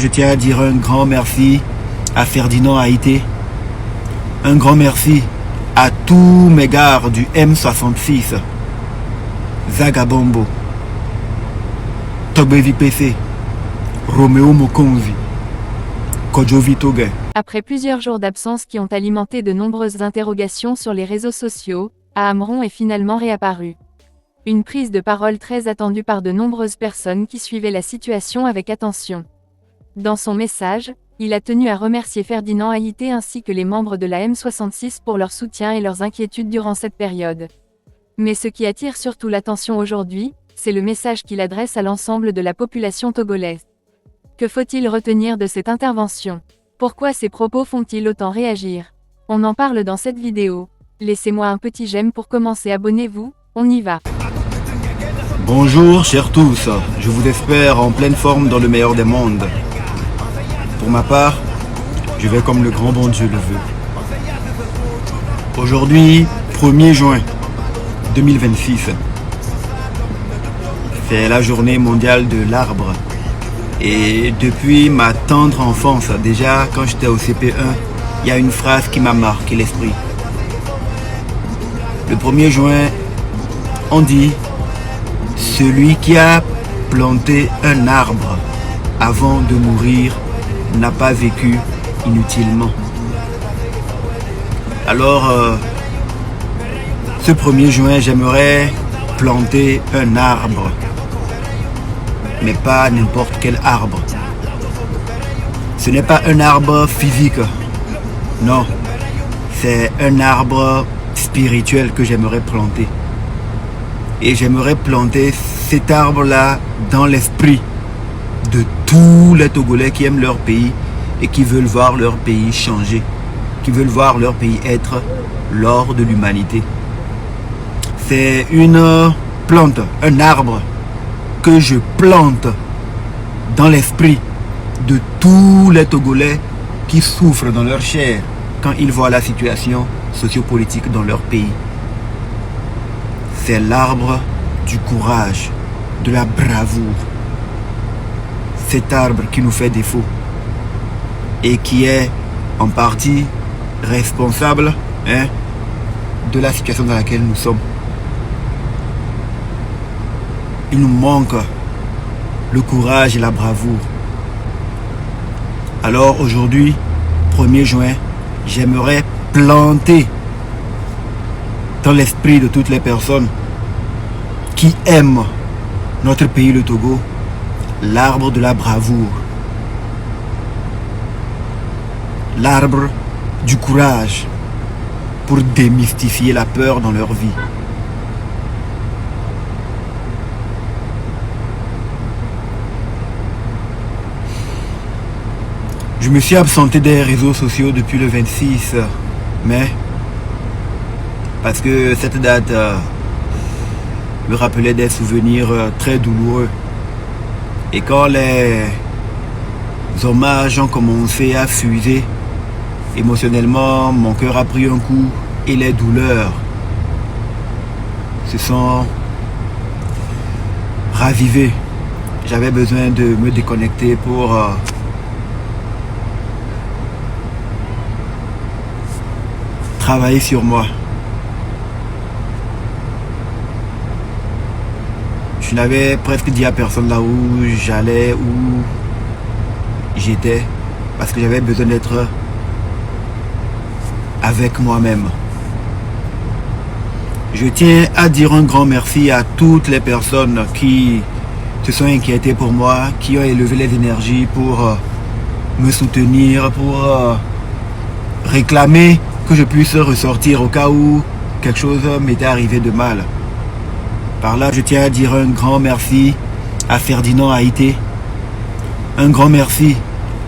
Je tiens à dire un grand merci à Ferdinand Haïté, un grand merci à tous mes gars du M66, Zagabombo, Togbevi PC, Roméo Mokonzi, Kodjovi Togué. Après plusieurs jours d'absence qui ont alimenté de nombreuses interrogations sur les réseaux sociaux, Ahamron est finalement réapparu. Une prise de parole très attendue par de nombreuses personnes qui suivaient la situation avec attention. Dans son message, il a tenu à remercier Ferdinand Haïté ainsi que les membres de la M66 pour leur soutien et leurs inquiétudes durant cette période. Mais ce qui attire surtout l'attention aujourd'hui, c'est le message qu'il adresse à l'ensemble de la population togolaise. Que faut-il retenir de cette intervention? Pourquoi ces propos font-ils autant réagir? On en parle dans cette vidéo. Laissez-moi un petit j'aime pour commencer, abonnez-vous, on y va. Bonjour chers tous, je vous espère en pleine forme dans le meilleur des mondes. Pour ma part, je vais comme le grand bon Dieu le veut. Aujourd'hui, 1er juin 2026, c'est la journée mondiale de l'arbre. Et depuis ma tendre enfance, déjà quand j'étais au CP1, il y a une phrase qui m'a marqué l'esprit. Le 1er juin, on dit « Celui qui a planté un arbre avant de mourir n'a pas vécu inutilement. » Alors, ce 1er juin, j'aimerais planter un arbre. Mais pas n'importe quel arbre. Ce n'est pas un arbre physique. Non, c'est un arbre spirituel que j'aimerais planter. Et j'aimerais planter cet arbre-là dans l'esprit de tous les Togolais qui aiment leur pays et qui veulent voir leur pays changer, qui veulent voir leur pays être l'or de l'humanité. C'est une plante, un arbre que je plante dans l'esprit de tous les Togolais qui souffrent dans leur chair quand ils voient la situation sociopolitique dans leur pays. C'est l'arbre du courage, de la bravoure. Cet arbre qui nous fait défaut et qui est en partie responsable de la situation dans laquelle nous sommes. Il nous manque le courage et la bravoure. Alors aujourd'hui, 1er juin, j'aimerais planter dans l'esprit de toutes les personnes qui aiment notre pays, le Togo, l'arbre de la bravoure, l'arbre du courage pour démystifier la peur dans leur vie. Je me suis absenté des réseaux sociaux depuis le 26 mai parce que cette date me rappelait des souvenirs très douloureux. Et quand les hommages ont commencé à fuser, émotionnellement, mon cœur a pris un coup et les douleurs se sont ravivées. J'avais besoin de me déconnecter pour travailler sur moi. Je n'avais presque dit à personne là où j'allais, où j'étais, parce que j'avais besoin d'être avec moi-même. Je tiens à dire un grand merci à toutes les personnes qui se sont inquiétées pour moi, qui ont élevé les énergies pour me soutenir, pour réclamer que je puisse ressortir au cas où quelque chose m'était arrivé de mal. Par là, je tiens à dire un grand merci à Ferdinand Haïté, un grand merci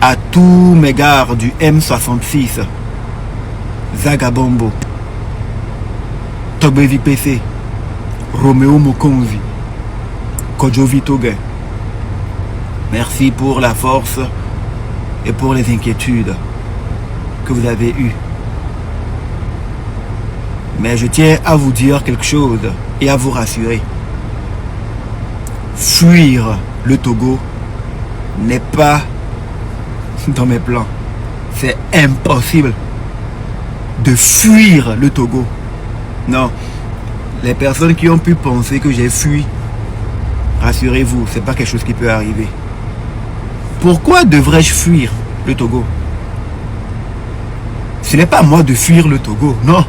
à tous mes gars du M66, Zagabombo, Togbevi PC, Roméo Mokonzi, Kodjovi Togué. Merci pour la force et pour les inquiétudes que vous avez eues. Mais je tiens à vous dire quelque chose et à vous rassurer. Fuir le Togo n'est pas dans mes plans. C'est impossible de fuir le Togo. Non. Les personnes qui ont pu penser que j'ai fui, rassurez-vous, c'est pas quelque chose qui peut arriver. Pourquoi devrais-je fuir le Togo? Ce n'est pas à moi de fuir le Togo, non.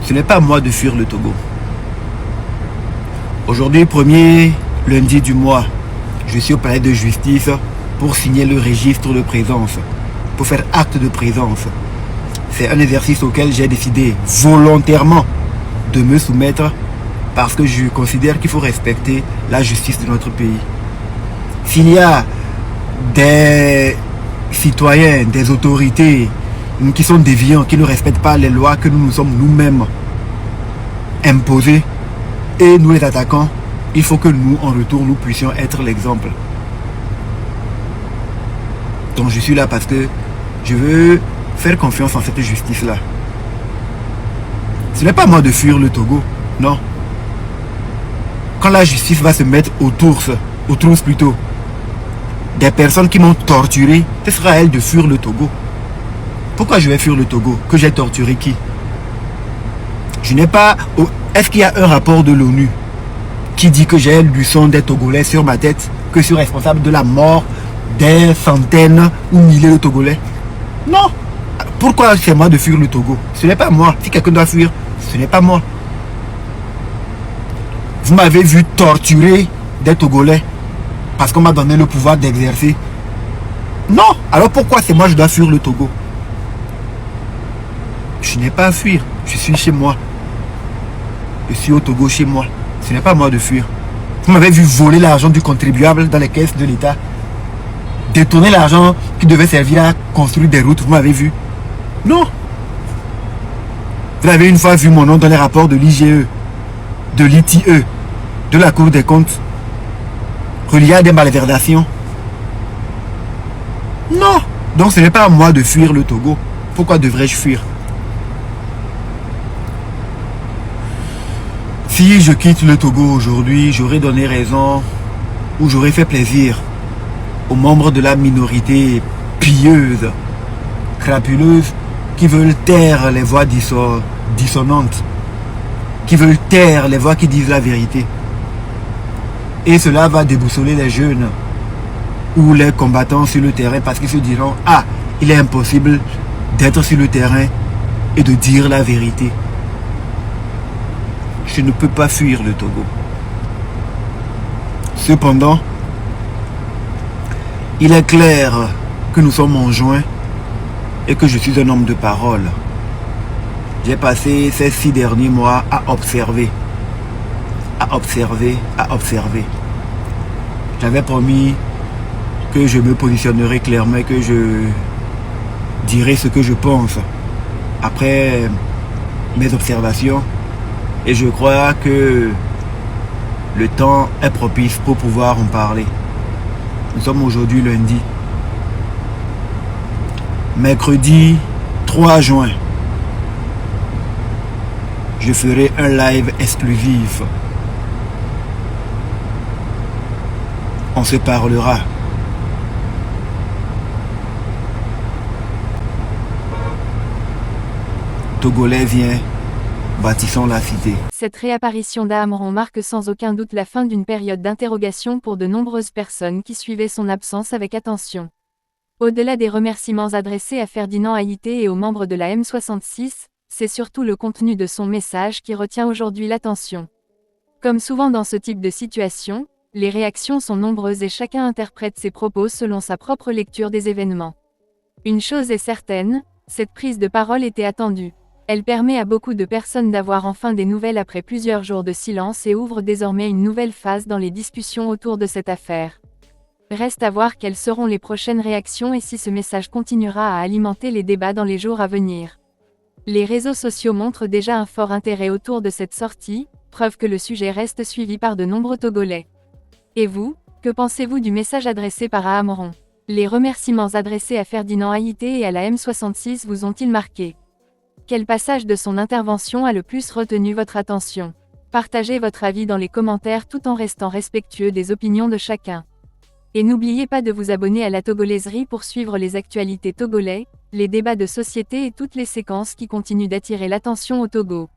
Ce n'est pas à moi de fuir le Togo. Aujourd'hui, premier lundi du mois, je suis au palais de justice pour signer le registre de présence, pour faire acte de présence. C'est un exercice auquel j'ai décidé volontairement de me soumettre parce que je considère qu'il faut respecter la justice de notre pays. S'il y a des citoyens, des autorités qui sont déviants, qui ne respectent pas les lois que nous nous sommes nous-mêmes imposées et nous les attaquons, il faut que nous, en retour, nous puissions être l'exemple. Donc je suis là parce que je veux faire confiance en cette justice-là. Ce n'est pas à moi de fuir le Togo, non. Quand la justice va se mettre aux trousses plutôt, des personnes qui m'ont torturé, ce sera à elle de fuir le Togo. Pourquoi je vais fuir le Togo? Que j'ai torturé qui? Je n'ai pas... Est-ce qu'il y a un rapport de l'ONU qui dit que j'ai du sang des Togolais sur ma tête, que je suis responsable de la mort des centaines ou milliers de Togolais? Non. Pourquoi c'est moi de fuir le Togo? Ce n'est pas moi. Si quelqu'un doit fuir, ce n'est pas moi. Vous m'avez vu torturer des Togolais parce qu'on m'a donné le pouvoir d'exercer. Non. Alors pourquoi c'est moi je dois fuir le Togo? Je n'ai pas à fuir. Je suis chez moi. Je suis au Togo chez moi. Ce n'est pas à moi de fuir. Vous m'avez vu voler l'argent du contribuable dans les caisses de l'État. Détourner l'argent qui devait servir à construire des routes. Vous m'avez vu? Non. Vous avez une fois vu mon nom dans les rapports de l'IGE, de l'ITE, de la Cour des comptes, relié à des malversations? Non. Donc ce n'est pas à moi de fuir le Togo. Pourquoi devrais-je fuir? Si je quitte le Togo aujourd'hui, j'aurais donné raison ou j'aurais fait plaisir aux membres de la minorité pieuse, crapuleuse, qui veulent taire les voix dissonantes, qui veulent taire les voix qui disent la vérité. Et cela va déboussoler les jeunes ou les combattants sur le terrain parce qu'ils se diront « Ah, il est impossible d'être sur le terrain et de dire la vérité. » Je ne peux pas fuir le Togo. Cependant, il est clair que nous sommes en juin et que je suis un homme de parole. J'ai passé ces 6 derniers mois à observer. J'avais promis que je me positionnerai clairement et que je dirai ce que je pense après mes observations. Et je crois que le temps est propice pour pouvoir en parler. Nous sommes aujourd'hui lundi. Mercredi 3 juin, je ferai un live exclusif. On se parlera. Togolais vient. Bâtissons la cité. Cette réapparition d'Ahamron marque sans aucun doute la fin d'une période d'interrogation pour de nombreuses personnes qui suivaient son absence avec attention. Au-delà des remerciements adressés à Ferdinand Haïté et aux membres de la M66, c'est surtout le contenu de son message qui retient aujourd'hui l'attention. Comme souvent dans ce type de situation, les réactions sont nombreuses et chacun interprète ses propos selon sa propre lecture des événements. Une chose est certaine, cette prise de parole était attendue. Elle permet à beaucoup de personnes d'avoir enfin des nouvelles après plusieurs jours de silence et ouvre désormais une nouvelle phase dans les discussions autour de cette affaire. Reste à voir quelles seront les prochaines réactions et si ce message continuera à alimenter les débats dans les jours à venir. Les réseaux sociaux montrent déjà un fort intérêt autour de cette sortie, preuve que le sujet reste suivi par de nombreux Togolais. Et vous, que pensez-vous du message adressé par Ahamron? Les remerciements adressés à Ferdinand Haïté et à la M66 vous ont-ils marqué? Quel passage de son intervention a le plus retenu votre attention? Partagez votre avis dans les commentaires tout en restant respectueux des opinions de chacun. Et n'oubliez pas de vous abonner à la Togolaiserie pour suivre les actualités togolais, les débats de société et toutes les séquences qui continuent d'attirer l'attention au Togo.